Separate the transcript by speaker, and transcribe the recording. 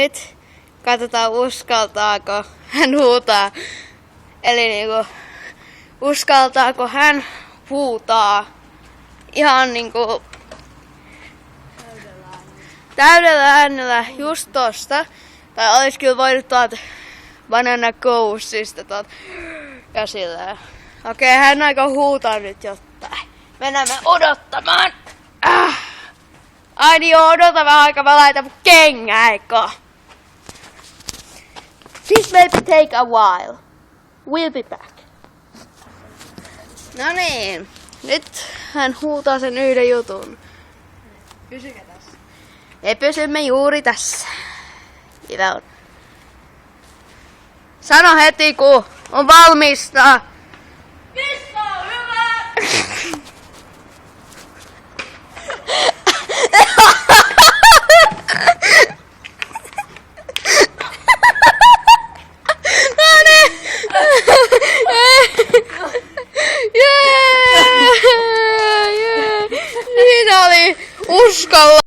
Speaker 1: Nyt katsotaan uskaltaako hän huutaa. Eli niinku uskaltaako hän huutaa ihan niinku täydellä äänellä just tosta. Tai olis kyllä voinut tuolta Banana Ghostista ja silleen. Okei, hän aika huutaa nyt jotain. Mennään me odottamaan. Ai niin joo, odota vähän aikaa, mä laitan mun kengäikö. This may take a while. We'll be back. No niin, nyt hän huutaa sen yhden jutun.
Speaker 2: Pysykää tässä.
Speaker 1: Me pysymme juuri tässä. Hyvä on. Sano heti kun on valmista.
Speaker 2: Missä on hyvä?
Speaker 1: Siinä oli uskalla